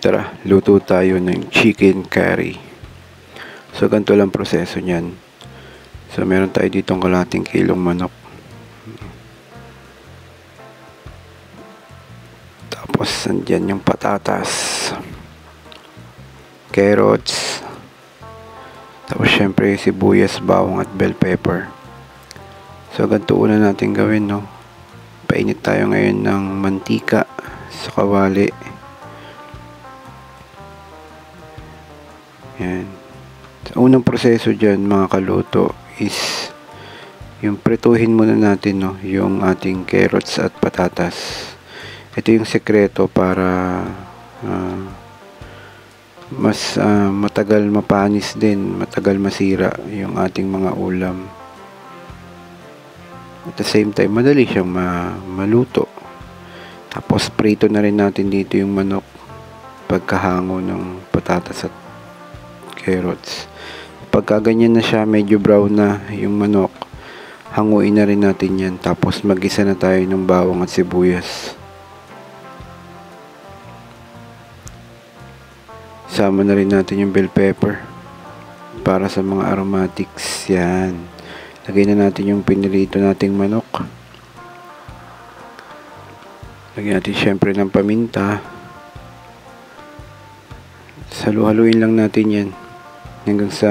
Tara, luto tayo ng chicken curry. So, ganito lang proseso niyan. So, meron tayo ditong kalating kilong manok. Tapos, andyan yung patatas, carrots, tapos syempre sibuyas, bawang at bell pepper. So, ganito una natin gawin, no? Painit tayo ngayon ng mantika sa kawali. Yan. Sa unang proseso dyan, mga kaluto, is yung prituhin muna natin, no, yung ating carrots at patatas. Ito yung sekreto para mas matagal mapanis din, matagal masira yung ating mga ulam. At the same time, madali siyang maluto. Tapos prito na rin natin dito yung manok pagkahango ng patatas at carrots. Pagka ganyan na siya, medyo brown na yung manok, hanguin na rin natin yan. Tapos mag-isa na tayo ng bawang at sibuyas. Sama na rin natin yung bell pepper para sa mga aromatics. Yan. Lagay na natin yung pinirito nating manok. Lagyan natin syempre ng paminta. Halu-haluin lang natin yan hanggang sa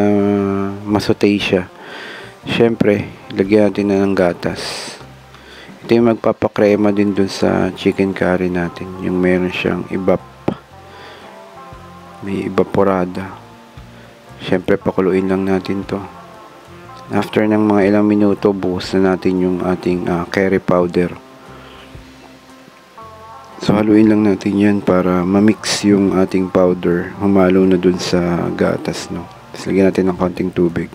masutay siya. Syempre, lagyan natin na ng gatas. Ito yung magpapakrema din dun sa chicken curry natin. Yung meron siyang may evaporada. Syempre, pakuluin lang natin to. After ng mga ilang minuto, buhos na natin yung ating curry powder. So, haluin lang natin yan para ma-mix yung ating powder. Humalo na dun sa gatas, no? Tapos, lagyan natin ng konting tubig.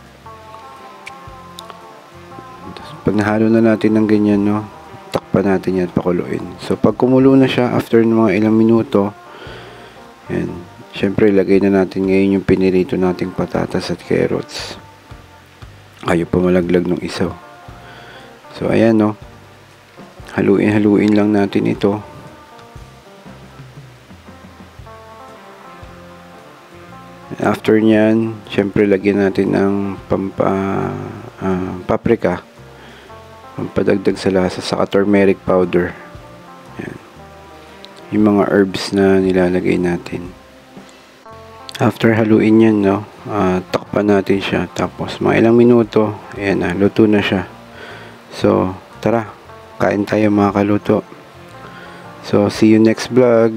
Tapos, pag nahalo na natin ng ganyan, no, takpan natin yan, pakuluin. So, pag kumulo na siya, after ng mga ilang minuto, yan. Siyempre, ilagay na natin ngayon yung pinirito nating patatas at carrots. Ayaw pa malaglag ng isaw. So, ayan, no. Haluin lang natin ito. After nyan, syempre lagyan natin ng paprika, pampadagdag sa lasa, saka turmeric powder. Yan. Yung mga herbs na nilalagay natin. After haluin yan, no, takpan natin siya. Tapos mga ilang minuto, ayan na, luto na siya. So, tara, kain tayo mga kaluto. So, see you next vlog.